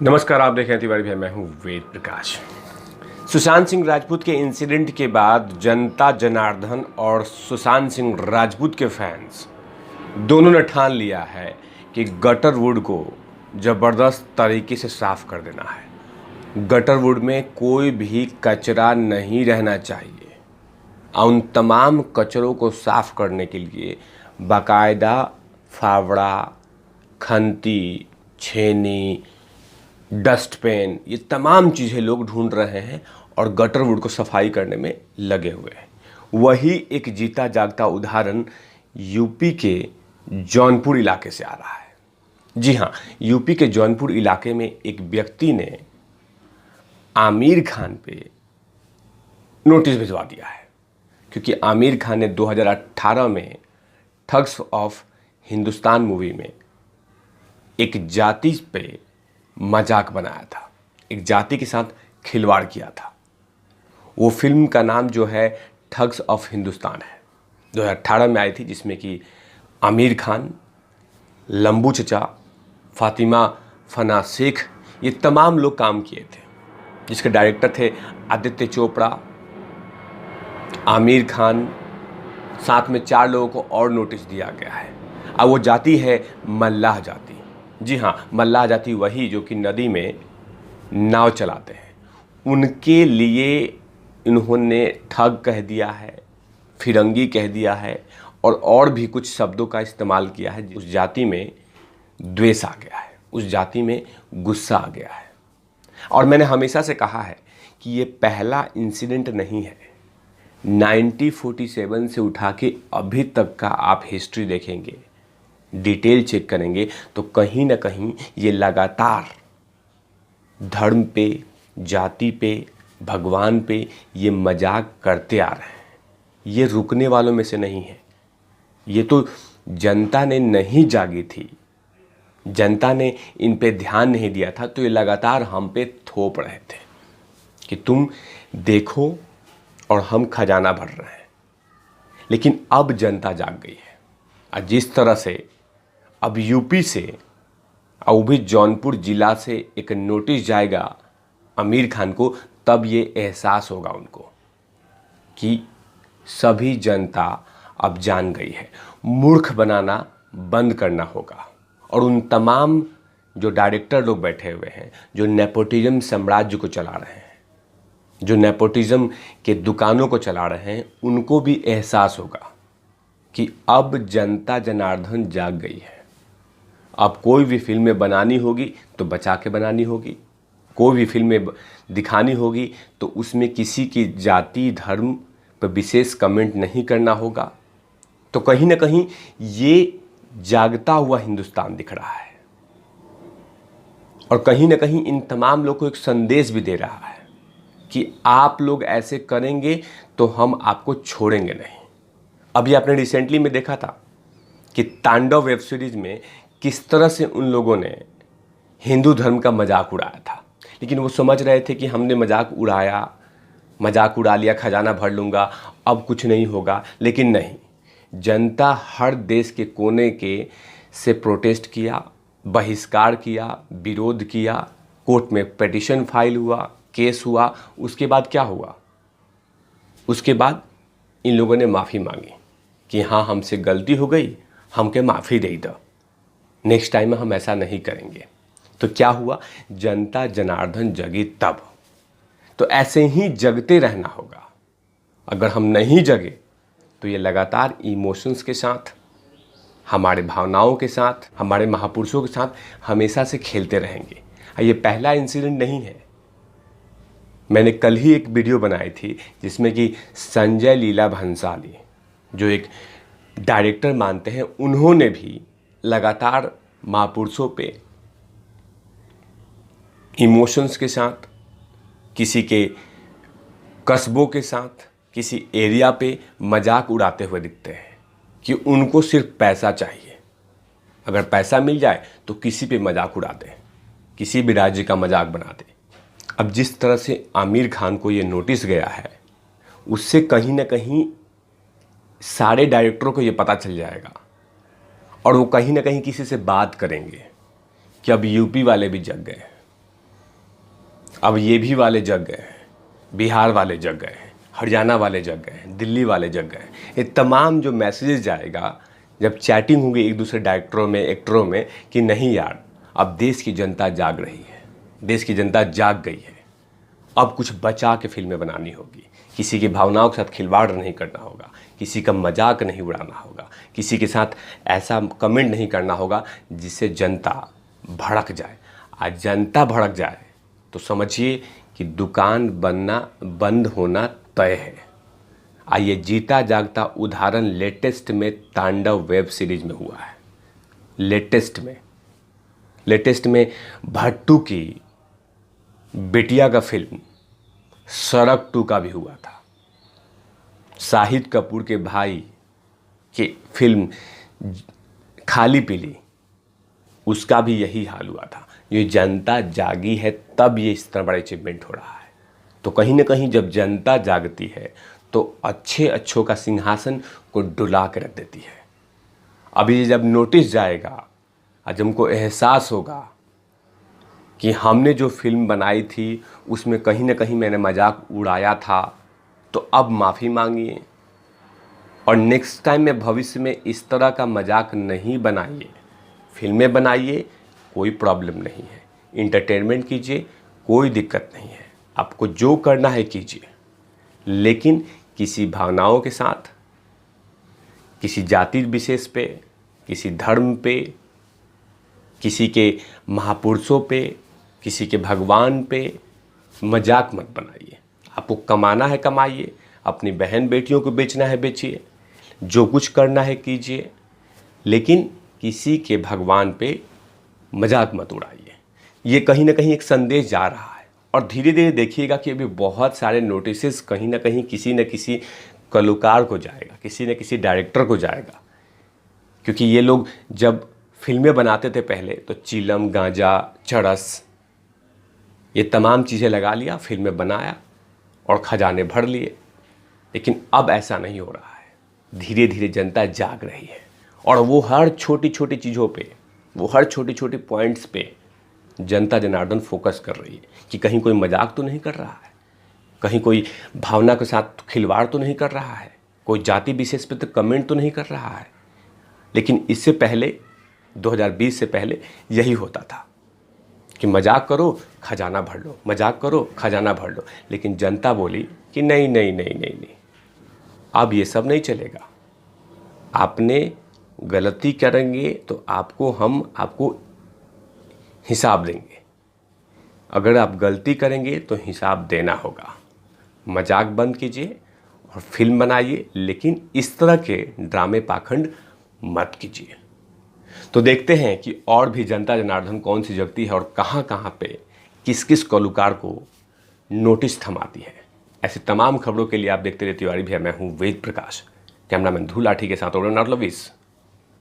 नमस्कार, आप देख रहे हैं तिवारी भाई, मैं हूं वेद प्रकाश। सुशांत सिंह राजपूत के इंसिडेंट के बाद जनता जनार्दन और सुशांत सिंह राजपूत के फैंस दोनों ने ठान लिया है कि गटरवुड को ज़बरदस्त तरीके से साफ कर देना है। गटरवुड में कोई भी कचरा नहीं रहना चाहिए और उन तमाम कचरों को साफ करने के लिए बाकायदा फावड़ा, खंती, छेनी, डस्टबिन, ये तमाम चीज़ें लोग ढूंढ रहे हैं और गटरवुड को सफाई करने में लगे हुए हैं। वही एक जीता जागता उदाहरण यूपी के जौनपुर इलाके से आ रहा है। जी हाँ, यूपी के जौनपुर इलाके में एक व्यक्ति ने आमिर खान पे नोटिस भिजवा दिया है, क्योंकि आमिर खान ने 2018 में ठग्स ऑफ हिंदुस्तान मूवी में एक जाति पे मजाक बनाया था, एक जाति के साथ खिलवाड़ किया था। वो फिल्म का नाम जो है ठग्स ऑफ हिंदुस्तान है, 2018 में आई थी, जिसमें कि आमिर खान, लंबू चचा, फातिमा फना शेख, ये तमाम लोग काम किए थे। जिसके डायरेक्टर थे आदित्य चोपड़ा, आमिर खान, साथ में 4 लोगों को और नोटिस दिया गया है। अब वो जाति है मल्लाह जाति। जी हाँ, मल्लाह जाति वही जो कि नदी में नाव चलाते हैं। उनके लिए इन्होंने ठग कह दिया है, फिरंगी कह दिया है और भी कुछ शब्दों का इस्तेमाल किया है। उस जाति में द्वेष आ गया है, उस जाति में गुस्सा आ गया है। और मैंने हमेशा से कहा है कि ये पहला इंसिडेंट नहीं है। 1947 से उठा के अभी तक का आप हिस्ट्री देखेंगे, डिटेल चेक करेंगे, तो कहीं ना कहीं ये लगातार धर्म पे, जाति पे, भगवान पे ये मजाक करते आ रहे हैं। ये रुकने वालों में से नहीं है। ये तो जनता ने नहीं जागी थी, जनता ने इन पे ध्यान नहीं दिया था, तो ये लगातार हम पे थोप रहे थे कि तुम देखो और हम खजाना भर रहे हैं। लेकिन अब जनता जाग गई है और जिस तरह से अब यूपी से और वो भी जौनपुर जिला से एक नोटिस जाएगा आमिर खान को, तब ये एहसास होगा उनको कि सभी जनता अब जान गई है। मूर्ख बनाना बंद करना होगा। और उन तमाम जो डायरेक्टर लोग बैठे हुए हैं, जो नेपोटिज्म साम्राज्य को चला रहे हैं, जो नेपोटिज्म के दुकानों को चला रहे हैं, उनको भी एहसास होगा कि अब जनता जनार्दन जाग गई है। अब कोई भी फिल्में बनानी होगी तो बचा के बनानी होगी, कोई भी फिल्में दिखानी होगी तो उसमें किसी की जाति, धर्म पर विशेष कमेंट नहीं करना होगा। तो कहीं ना कहीं ये जागता हुआ हिंदुस्तान दिख रहा है और कहीं ना कहीं इन तमाम लोगों को एक संदेश भी दे रहा है कि आप लोग ऐसे करेंगे तो हम आपको छोड़ेंगे नहीं। अभी आपने रिसेंटली में देखा था कि तांडव वेब सीरीज में किस तरह से उन लोगों ने हिंदू धर्म का मजाक उड़ाया था। लेकिन वो समझ रहे थे कि हमने मजाक उड़ा लिया, खजाना भर लूँगा, अब कुछ नहीं होगा। लेकिन नहीं, जनता हर देश के कोने के से प्रोटेस्ट किया, बहिष्कार किया, विरोध किया, कोर्ट में पिटीशन फाइल हुआ, केस हुआ। उसके बाद क्या हुआ? उसके बाद इन लोगों ने माफ़ी मांगी कि हाँ, हमसे गलती हो गई, हमके माफ़ी दे दो, नेक्स्ट टाइम हम ऐसा नहीं करेंगे। तो क्या हुआ? जनता जनार्दन जगी तब। तो ऐसे ही जगते रहना होगा। अगर हम नहीं जगे तो ये लगातार इमोशंस के साथ, हमारे भावनाओं के साथ, हमारे महापुरुषों के साथ हमेशा से खेलते रहेंगे। ये पहला इंसिडेंट नहीं है। मैंने कल ही एक वीडियो बनाई थी जिसमें कि संजय लीला भंसाली, जो एक डायरेक्टर मानते हैं, उन्होंने भी लगातार महापुरुषों पे इमोशंस के साथ, किसी के कस्बों के साथ, किसी एरिया पे मजाक उड़ाते हुए दिखते हैं कि उनको सिर्फ पैसा चाहिए। अगर पैसा मिल जाए तो किसी पे मजाक उड़ा दें, किसी भी राज्य का मजाक बना दें। अब जिस तरह से आमिर खान को ये नोटिस गया है, उससे कहीं ना कहीं सारे डायरेक्टरों को ये पता चल जाएगा और वो कहीं ना कहीं किसी से बात करेंगे कि अब यूपी वाले भी जग गए। अब ये भी वाले जग गए हैं, बिहार वाले जग गए हैं, हरियाणा वाले जग गए हैं, दिल्ली वाले जग गए हैं। ये तमाम जो मैसेजेस जाएगा जब चैटिंग होगी एक दूसरे डायरेक्टरों में, एक्टरों में, कि नहीं यार अब देश की जनता जाग रही है, देश की जनता जाग गई है, अब कुछ बचा के फिल्में बनानी होगी, किसी की भावनाओं के साथ खिलवाड़ नहीं करना होगा, किसी का मजाक नहीं उड़ाना होगा, किसी के साथ ऐसा कमेंट नहीं करना होगा जिससे जनता भड़क जाए। आज जनता भड़क जाए तो समझिए कि दुकान बनना बंद होना तय है। आइए जीता जागता उदाहरण लेटेस्ट में तांडव वेब सीरीज में हुआ है। लेटेस्ट में भट्टू की बिटिया का फिल्म सड़क 2 का भी हुआ था। शाहिद कपूर के भाई की फिल्म खाली पीली, उसका भी यही हाल हुआ था। ये जनता जागी है तब ये इस तरह बड़ा अचीवमेंट हो रहा है। तो कहीं ना कहीं जब जनता जागती है तो अच्छों का सिंहासन को डुला के रख देती है। अभी जब नोटिस जाएगा, आज हमको एहसास होगा कि हमने जो फिल्म बनाई थी उसमें कहीं ना कहीं मैंने मजाक उड़ाया था, तो अब माफ़ी मांगिए और नेक्स्ट टाइम में भविष्य में इस तरह का मजाक नहीं बनाइए। फिल्में बनाइए, कोई प्रॉब्लम नहीं है, इंटरटेनमेंट कीजिए, कोई दिक्कत नहीं है, आपको जो करना है कीजिए, लेकिन किसी भावनाओं के साथ, किसी जाति विशेष पे, किसी धर्म पे, किसी के महापुरुषों पे, किसी के भगवान पे मजाक मत बनाइए। आपको कमाना है कमाइए, अपनी बहन बेटियों को बेचना है बेचिए, जो कुछ करना है कीजिए, लेकिन किसी के भगवान पे मजाक मत उड़ाइए। ये कहीं ना कहीं एक संदेश जा रहा है और धीरे धीरे देखिएगा कि अभी बहुत सारे नोटिसेस कहीं ना कहीं किसी न किसी कलाकार को जाएगा, किसी न किसी डायरेक्टर को जाएगा। क्योंकि ये लोग जब फिल्में बनाते थे पहले तो चीलम, गांजा, चरस, ये तमाम चीज़ें लगा लिया, फिल्में बनाया और खजाने भर लिए। लेकिन अब ऐसा नहीं हो रहा है। धीरे धीरे जनता जाग रही है और वो हर छोटी छोटी चीज़ों पे, वो हर छोटी छोटी पॉइंट्स पे जनता जनार्दन फोकस कर रही है कि कहीं कोई मजाक तो नहीं कर रहा है, कहीं कोई भावना के साथ खिलवाड़ तो नहीं कर रहा है, कोई जाति विशेष पे तो कमेंट तो नहीं कर रहा है। लेकिन इससे पहले 2020 से पहले यही होता था कि मजाक करो खजाना भर लो, मजाक करो खजाना भर लो। लेकिन जनता बोली कि नहीं नहीं नहीं नहीं नहीं, अब ये सब नहीं चलेगा। आपने गलती करेंगे तो आपको हिसाब देंगे, अगर आप गलती करेंगे तो हिसाब देना होगा। मजाक बंद कीजिए और फिल्म बनाइए, लेकिन इस तरह के ड्रामे पाखंड मत कीजिए। तो देखते हैं कि और भी जनता जनार्दन कौन सी जगती है और कहाँ कहाँ पे किस किस कलाकार को नोटिस थमाती है। ऐसे तमाम खबरों के लिए आप देखते रहिए तिवारी भैया। मैं हूँ वेद प्रकाश, कैमरामैन धूल लाठी के साथ।